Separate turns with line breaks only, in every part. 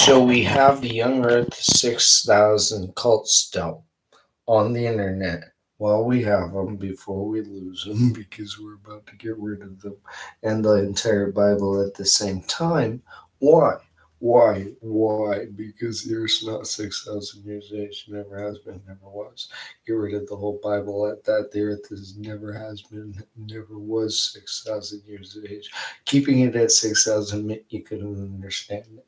So we have the Young Earth 6,000 cult still on the internet. Well, we have them before we lose them because we're about to get rid of them and the entire Bible at the same time. Why? Why? Because there's not 6,000 years age, never has been, never was. Get rid of the whole Bible at that. The earth is never has been, never was 6,000 years of age. Keeping it at 6,000, you couldn't understand it.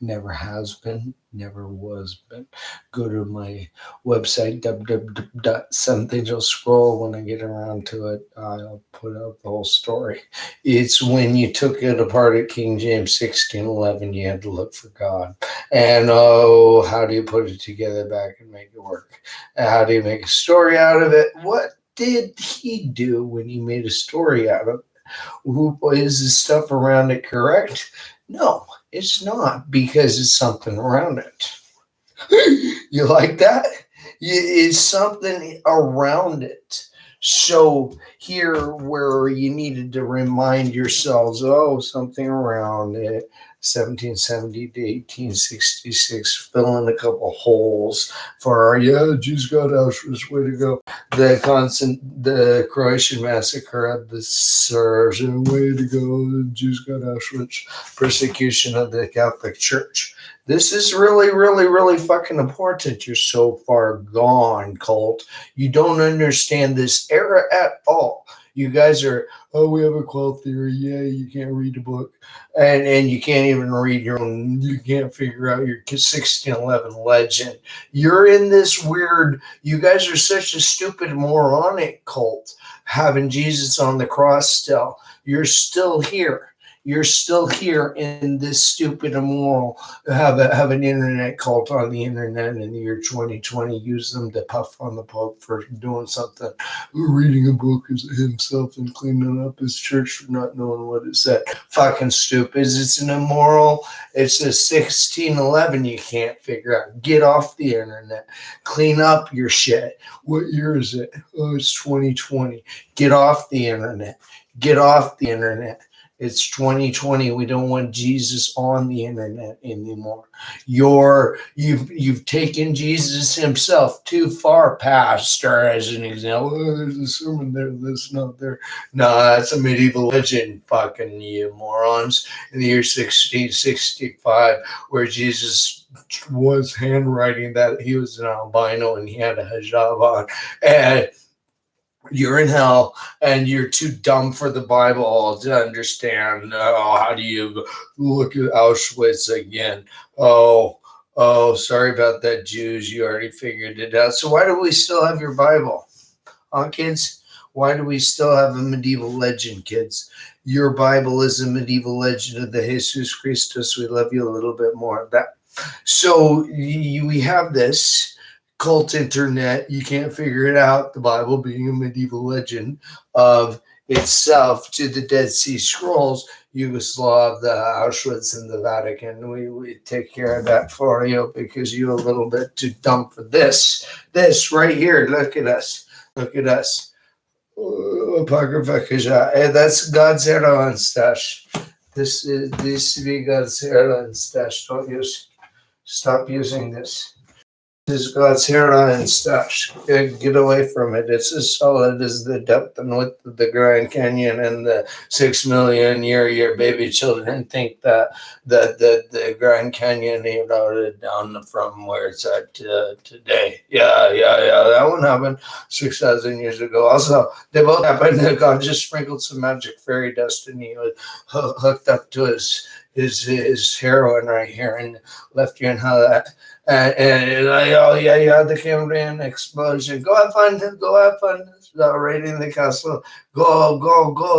Never has been, never was been. Go to my website, www.something. You'll scroll when I get around to it. I'll put out the whole story. It's when you took it apart at King James 1611, you had to look for God. And oh, how do you put it together back and make it work? How do you make a story out of it? What did he do when he made a story out of it? Is the stuff around it correct? No, it's not, because it's something around it. You like that? It's something around it. So here, where you needed to remind yourselves, oh, something around it, 1770 to 1866, fill in a couple holes for our, yeah, Jews got Auschwitz, way to go. The Croatian massacre at the Serbs, way to go, Jews got Auschwitz, persecution of the Catholic Church. This is really, really, really fucking important. You're so far gone, cult. You don't understand this era at all. You guys are, oh, we have a cult theory. Yeah, you can't read a book. And you can't even read your own, you can't figure out your 1611 legend. You're in this weird, you guys are such a stupid moronic cult, having Jesus on the cross still. You're still here. You're still here in this stupid immoral have an internet cult on the internet in the year 2020. Use them to puff on the Pope for doing something, reading a book himself and cleaning up his church for not knowing what it said. Fucking stupid. It's an immoral. It's a 1611 you can't figure out. Get off the internet. Clean up your shit. What year is it? Oh, it's 2020. Get off the internet. Get off the internet. It's 2020. We don't want Jesus on the internet anymore. You've taken Jesus himself too far, Pastor, as an example. Oh, there's a sermon there that's not there. No, that's a medieval legend, fucking you morons. In the year 1665, where Jesus was handwriting that he was an albino and he had a hijab on. And you're in hell and you're too dumb for the Bible to understand. Oh, how do you look at Auschwitz again? Sorry about that, Jews. You already figured it out. So why do we still have your Bible? Huh, kids? Why do we still have a medieval legend, kids? Your Bible is a medieval legend of the Jesus Christus. We love you a little bit more of that. So we have this cult internet. You can't figure it out. The Bible being a medieval legend of itself to the Dead Sea Scrolls, Yugoslav, the Auschwitz, and the Vatican. We take care of that for you because you're a little bit too dumb for this. This right here. Look at us. Look at us. Apocrypha Kaja. That's God's heroin stash. This to be God's heroin stash. Stop using this. This is God's heroin stash. Get away from it. It's as solid as the depth and width of the Grand Canyon, and the 6 million year baby children think that the Grand Canyon eroded down from where it's at today. Yeah. That one happened 6,000 years ago. Also, they both happened. God just sprinkled some magic fairy dust, and he was hooked up to his heroin right here and left you in hell. And like, oh yeah, you had the Cambrian explosion. Go have fun. Raiding the castle. Go.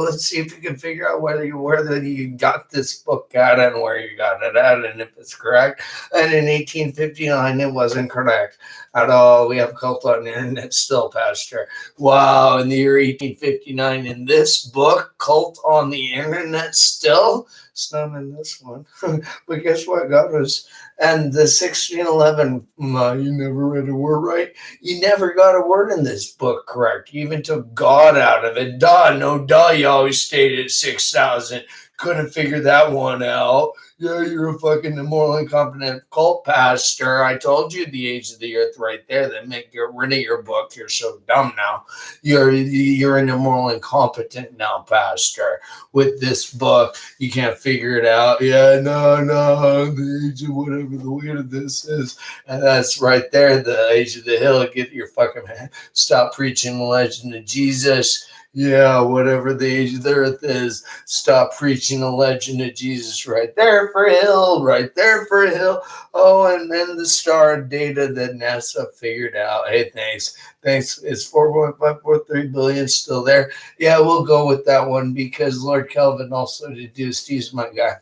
Let's see if you can figure out whether you got this book at and where you got it at, and if it's correct. And in 1859, it wasn't correct at all. We have cult on the internet still, Pastor. Wow, in the year 1859, in this book, cult on the internet still. It's not in this one. But guess what? God was, and the 1611, you never read a word right. You never got a word in this book correct. You even took God out of it. You always stayed at 6,000. Couldn't figure that one out. Yeah, you're a fucking immoral, incompetent cult pastor. I told you the age of the earth right there. That make get rid of your book. You're so dumb now. You're an immoral, incompetent now, pastor. With this book, you can't figure it out. Yeah, no, the age of whatever the weight of this is, and that's right there. The age of the hill. Get your fucking stop preaching the legend of Jesus. Yeah, whatever the age of the earth is, stop preaching the legend of Jesus right there for Hill, right there for Hill. Oh, and then the star data that NASA figured out. Hey, thanks. Is 4.543 billion still there? Yeah, we'll go with that one because Lord Kelvin also deduced he's my guy.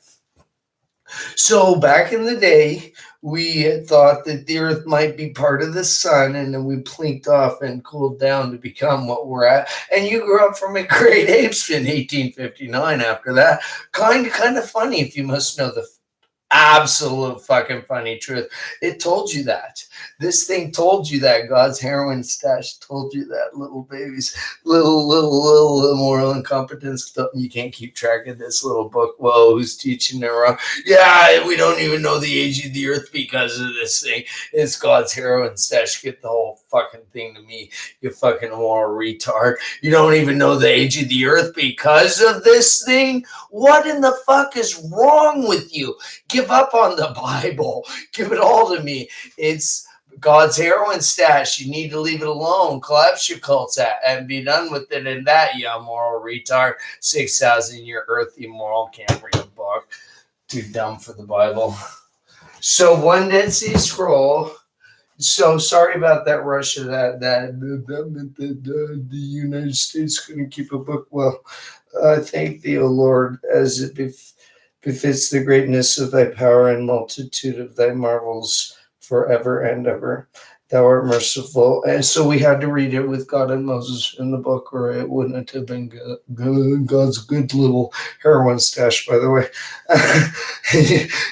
So back in the day, we had thought that the Earth might be part of the sun, and then we plinked off and cooled down to become what we're at. And you grew up from a great apes in 1859. After that, kind of funny if you must know the absolute fucking funny truth. It told you that. This thing told you that. God's heroin stash told you that. Little babies, little immoral incompetence stuff. You can't keep track of this little book. Whoa, who's teaching it wrong? Yeah, we don't even know the age of the earth because of this thing. It's God's heroin stash. Get the whole fucking thing to me, you fucking immoral retard. You don't even know the age of the earth because of this thing? What in the fuck is wrong with you? Give up on the Bible. Give it all to me. It's God's heroin stash. You need to leave it alone. Collapse your cults at and be done with it. And that, you immoral retard. 6,000 year earth immoral. Can't read a book. Too dumb for the Bible. So one Dead Sea Scroll. So sorry about that, Russia. That meant that the United States couldn't keep a book. Well, thank thee, O Lord, as it befits the greatness of thy power and multitude of thy marvels forever and ever. Thou art merciful. And so we had to read it with God and Moses in the book, or it wouldn't have been God's good little heroin stash, by the way.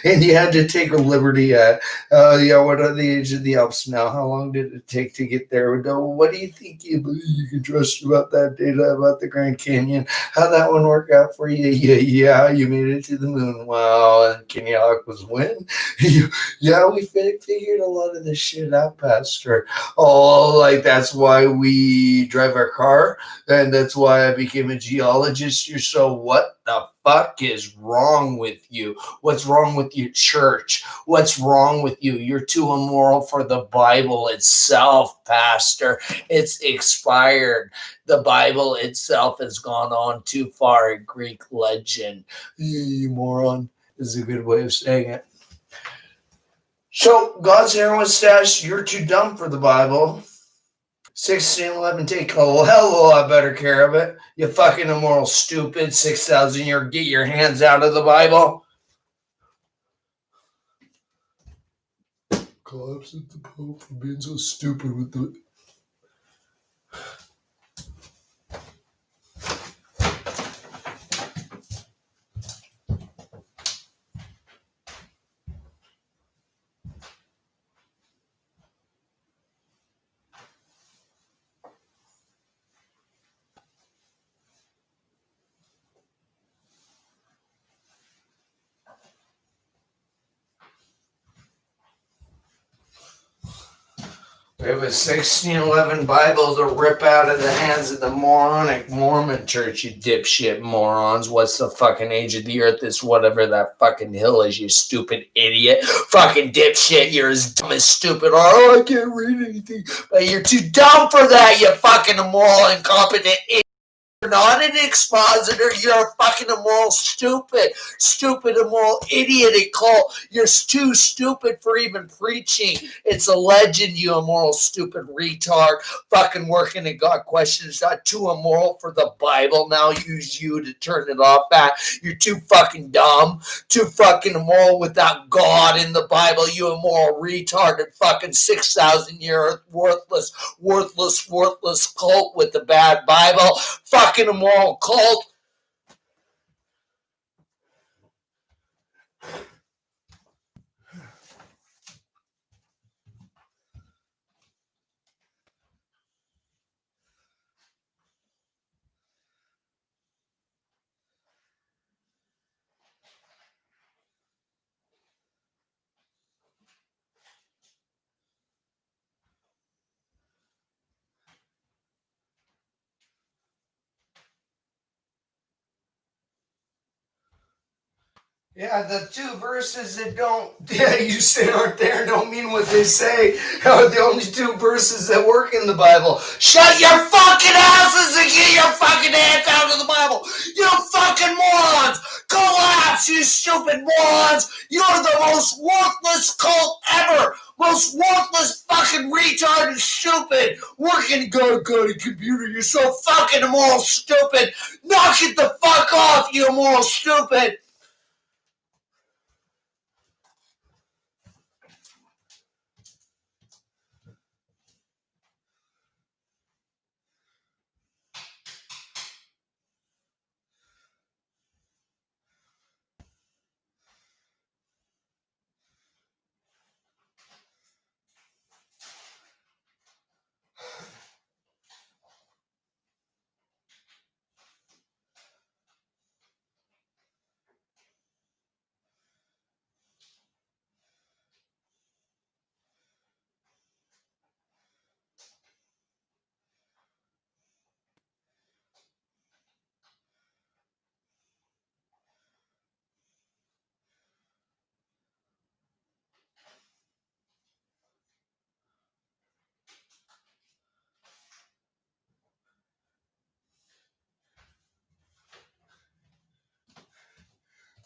And you had to take a liberty at, what are the age of the Alps now? How long did it take to get there? What do you think you can trust about that data about the Grand Canyon? How'd that one work out for you? Yeah, you made it to the moon. Wow, and Kenny Hawk was when? Yeah, we figured a lot of this shit out, Pastor. Oh, like that's why we drive our car, and that's why I became a geologist. You're so what the fuck is wrong with you? What's wrong with your church? What's wrong with you? You're too immoral for the Bible itself, Pastor. It's expired. The Bible itself has gone on too far. Greek legend. You moron is a good way of saying it. So God's heroin stash, you're too dumb for the Bible. 1611, take a hell of a lot better care of it. You fucking immoral stupid. 6,000 year, get your hands out of the Bible. Collapse at the Pope for being so stupid with the. It was 1611 Bible to rip out of the hands of the moronic Mormon church, you dipshit morons. What's the fucking age of the earth? It's whatever that fucking hill is, you stupid idiot. Fucking dipshit, you're as dumb as stupid. Oh, I can't read anything. But you're too dumb for that, you fucking immoral, incompetent idiot. You're not an expositor. You're a fucking immoral, stupid, immoral idiot at cult. You're too stupid for even preaching. It's a legend, you immoral, stupid retard. Fucking working at God questions. Not too immoral for the Bible. Now use you to turn it off at. You're too fucking dumb. Too fucking immoral without God in the Bible. You immoral retarded fucking 6,000 year worthless cult with the bad Bible. Fucking immoral cult. Yeah, the two verses that don't, yeah, you say aren't there don't mean what they say. Are the only two verses that work in the Bible. Shut your fucking asses and get your fucking hands out of the Bible. You fucking morons. Collapse, you stupid morons. You're the most worthless cult ever. Most worthless fucking retarded stupid. Working got a computer. You're so fucking immoral stupid. Knock it the fuck off, you immoral stupid.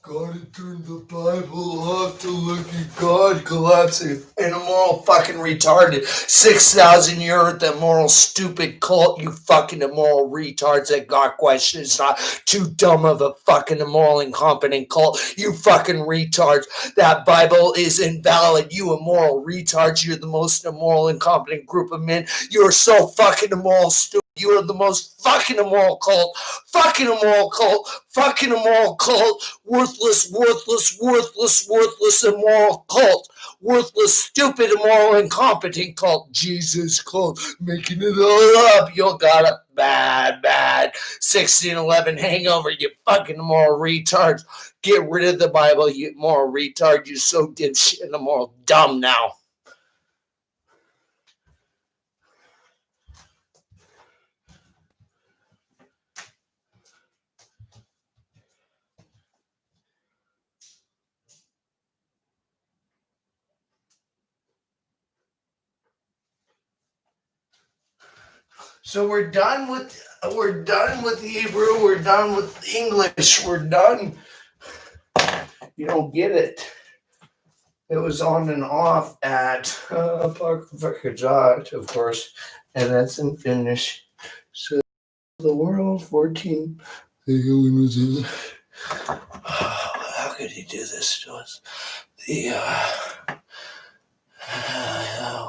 Gotta turn the Bible off to look at God collapsing. And a moral fucking retarded 6,000 year earth immoral stupid cult, you fucking immoral retards that got questions. Not too dumb of a fucking immoral incompetent cult. You fucking retards. That Bible is invalid. You immoral retards. You're the most immoral incompetent group of men. You're so fucking immoral stupid. You are the most fucking immoral cult. Fucking immoral cult. Fucking immoral cult. Worthless, worthless, worthless, worthless, immoral cult. Worthless, stupid, immoral, incompetent cult. Jesus cult. Making it all up. You got a bad, bad 1611 hangover, you fucking immoral retards. Get rid of the Bible, you immoral retard. You're so dipshit and immoral dumb now. So we're done with Hebrew, we're done with English, we're done. You don't get it. It was on and off at Apocrypha Kajat, of course, and that's in Finnish. So the world 14. How could he do this to us? The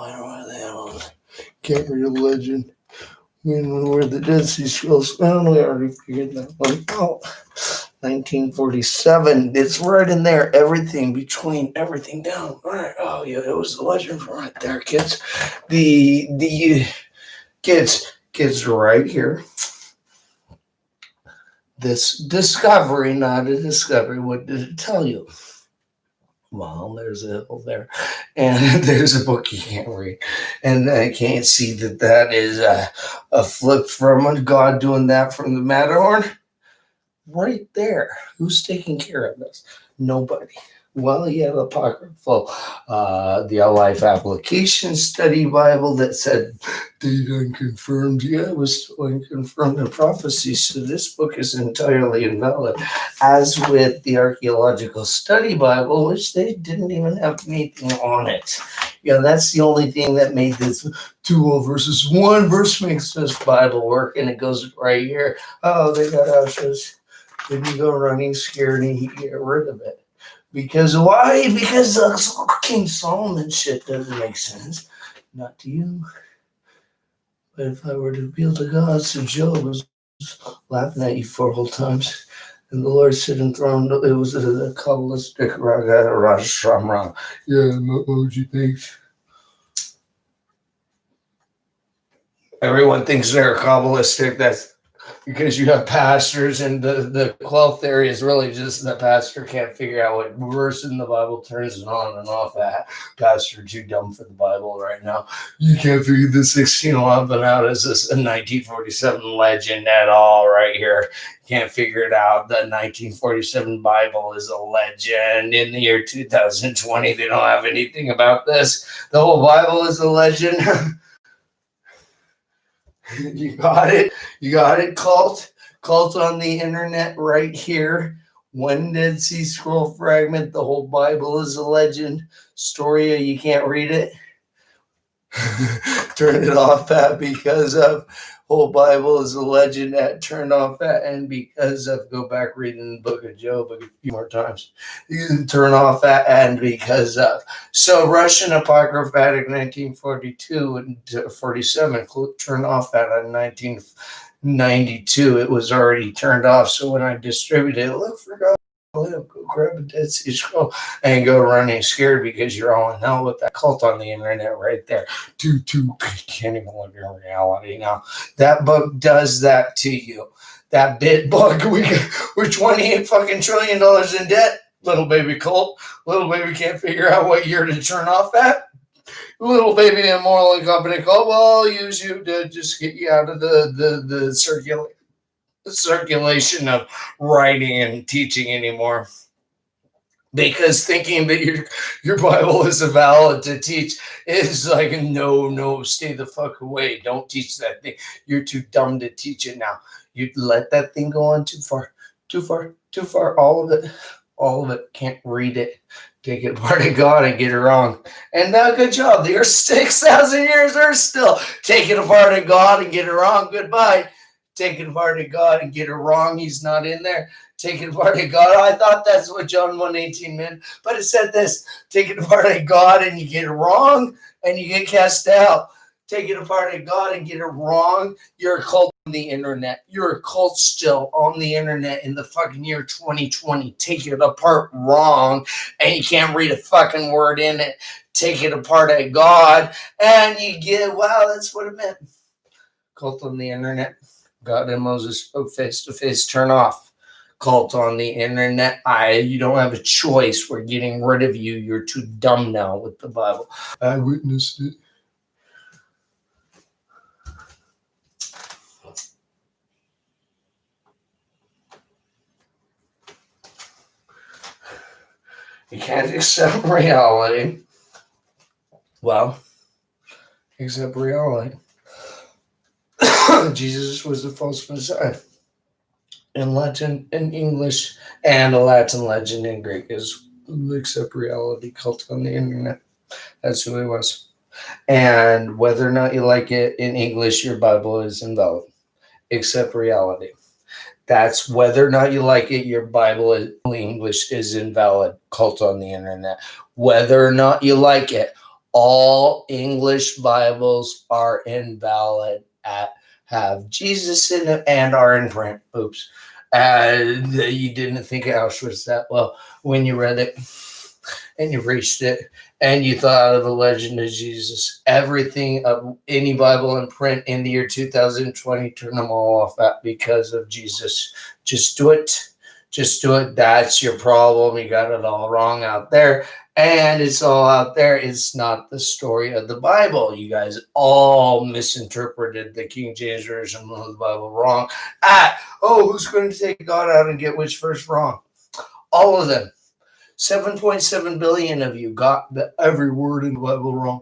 where were the animals? Can't read a legend. When were the Dead Sea Scrolls? Oh, we already figured that one out. 1947. It's right in there. Everything between everything down. Right. Oh yeah, it was the legend from right there, kids. The kids right here. This discovery, not a discovery. What did it tell you? Well, there's a hill there, and there's a book you can't read, and I can't see that is a flip from a God doing that from the Matterhorn. Right there. Who's taking care of this? Nobody. Well, you have apocryphal, the Life Application Study Bible that said data unconfirmed. Yeah, it was still unconfirmed in prophecy. So this book is entirely invalid. As with the Archaeological Study Bible, which they didn't even have anything on it. Yeah, that's the only thing that made this 2 verses 1 verse makes this Bible work, and it goes right here. Oh, they got Auschwitz. Did you go running scared and he get rid of it? Because why? Because King Solomon shit doesn't make sense. Not to you. But if I were to appeal to God, so Job was laughing at you 4 whole times. And the Lord said enthroned, it was a Kabbalistic Raga Raj Shamra. Yeah, what would you think? Everyone thinks they're Kabbalistic. That's because you have pastors, and the quell theory is really just the pastor can't figure out what verse in the Bible turns it on and off at. Pastor too dumb for the Bible right now. You can't figure the 1611 out as this a 1947 legend at all right here. Can't figure it out. The 1947 Bible is a legend. In the year 2020, they don't have anything about this. The whole Bible is a legend. You got it. You got it. Cult on the internet right here. One Dead Sea Scroll fragment. The whole Bible is a legend. Story, you can't read it. Turn it off at because of whole Bible is a legend at turn off at, and because of go back reading the book of Job a few more times. You can turn off at and because of. So Russian Apocryphatic 1942 and 47 turn off at in 1992. It was already turned off. So when I distributed it, look for God. Go grab a Dead Sea Scroll and go running scared because you're all in hell with that cult on the internet right there. Can't even live your reality now. That book does that to you. That bit book, we're 28 fucking $trillion in debt. Little baby cult. Little baby can't figure out what year to turn off at. Little baby immoral and incompetent cult. Well, I'll use you to just get you out of the circulation of writing and teaching anymore, because thinking that your Bible is valid to teach is like no, stay the fuck away, don't teach that thing, you're too dumb to teach it now. You let that thing go on too far, all of it, can't read it, take it apart of God and get it wrong. And now, good job, you're 6,000 years or still take it apart of God and get it wrong. Goodbye. Take it apart of God and get it wrong. He's not in there. Take it apart of God. I thought that's what John 1:18 meant, but it said this: take it apart of God and you get it wrong and you get cast out. Take it apart of God and get it wrong. You're a cult on the internet. You're a cult still on the internet in the fucking year 2020. Take it apart wrong and you can't read a fucking word in it. Take it apart of God and you get, wow, that's what it meant. Cult on the internet. God and Moses spoke face to face. Turn off. Cult on the internet. You don't have a choice. We're getting rid of you. You're too dumb now with the Bible. I witnessed it. You can't accept reality. Well, accept reality. Jesus was the false Messiah. In Latin, in English, and a Latin legend in Greek is accept reality, cult on the internet. That's who he was. And whether or not you like it, in English, your Bible is invalid. Accept reality. That's whether or not you like it, your Bible in English is invalid. Cult on the internet. Whether or not you like it, all English Bibles are invalid have Jesus in them and are in print. Oops. You didn't think Auschwitz that well when you read it and you reached it and you thought of the legend of Jesus. Everything of any Bible in print in the year 2020, turn them all off at because of Jesus. Just do it. Just do it. That's your problem. You got it all wrong out there. And it's all out there. It's not the story of the Bible. You guys all misinterpreted the King James Version of the Bible wrong. Who's going to take God out and get which verse wrong? All of them. 7.7 billion of you got every word in the Bible wrong.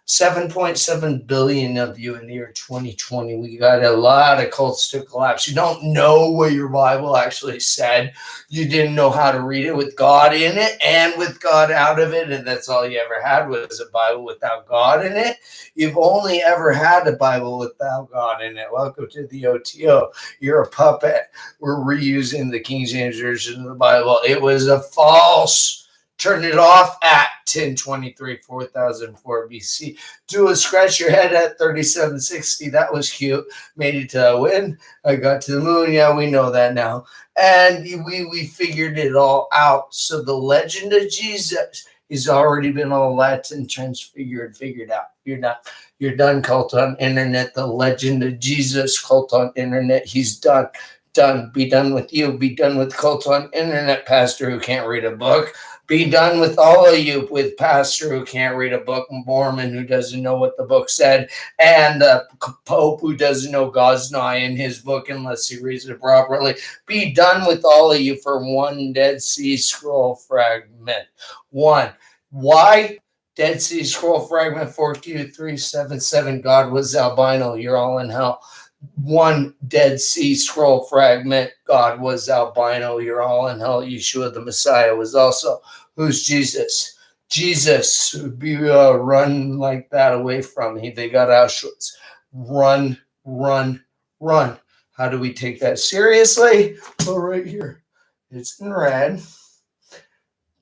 7.7 billion of you in the year 2020. We got a lot of cults to collapse. You don't know what your Bible actually said. You didn't know how to read it with God in it and with God out of it. And that's all you ever had was a Bible without God in it. You've only ever had a Bible without God in it. Welcome to the OTO. You're a puppet. We're reusing the King James Version of the Bible. It was a false. Turn it off at 1023, 4004 BC. Do a scratch your head at 3760. That was cute. Made it to a win. I got to the moon. Yeah, we know that now. And we figured it all out. So the legend of Jesus He's already been all Latin transfigured, figured out. You're done, cult on internet. The legend of Jesus, cult on internet. He's done. Done. Be done with you. Be done with cult on internet, pastor who can't read a book. Be done with all of you, with pastor who can't read a book, Mormon who doesn't know what the book said, and the Pope who doesn't know God's not in his book unless he reads it properly. Be done with all of you for one Dead Sea Scroll fragment. One. Why? Dead Sea Scroll fragment 4Q377. God was albino. You're all in hell. One Dead Sea Scroll fragment. God was albino. You're all in hell. Yeshua the Messiah was also. Who's Jesus? Jesus would be run like that away from me. They got Auschwitz. Run, run, run. How do we take that seriously? Well, right here. It's in red.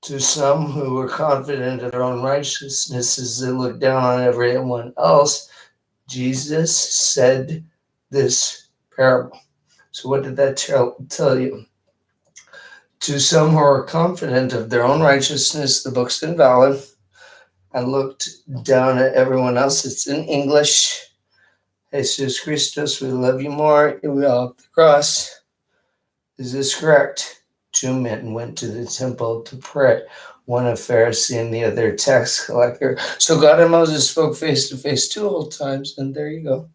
To some who were confident of their own righteousness as they looked down on everyone else, Jesus said this parable. So what did that tell you? To some who are confident of their own righteousness, the book's invalid. I looked down at everyone else. It's in English. Jesus Christos, we love you more. We all at the cross. Is this correct? Two men went to the temple to pray, one a Pharisee and the other a tax collector. So God and Moses spoke face to face 2 whole times, and there you go.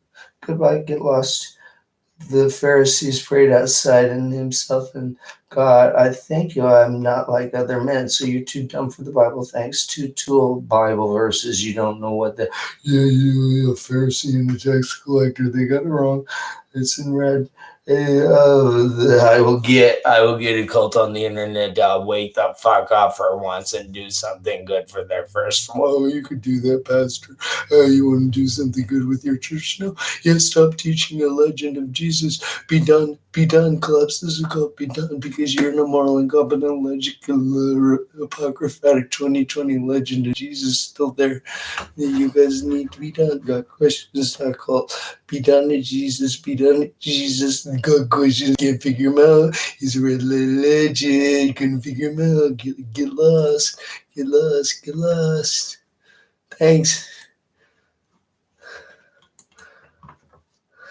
Goodbye, get lost. The Pharisees prayed outside in himself and God, I thank you I'm not like other men. So you're too dumb for the Bible. Thanks to 2 old Bible verses. You don't know what the a Pharisee and a tax collector. They got it wrong. It's in red. I will get a cult on the internet. Wake the fuck up for once and do something good for their first. Well, you could do that, Pastor. You want to do something good with your church now? Yeah, stop teaching a legend of Jesus. Be done. Be done. Collapse this cult. Be done because you're an immoral, incompetent, apocryphatic 2020 legend of Jesus still there. You guys need to be done. Got questions? Not cult. Be done to Jesus. Be done to Jesus. Got questions? Can't figure him out. He's a red legend. Couldn't figure him out. Get lost. Get lost. Get lost. Thanks.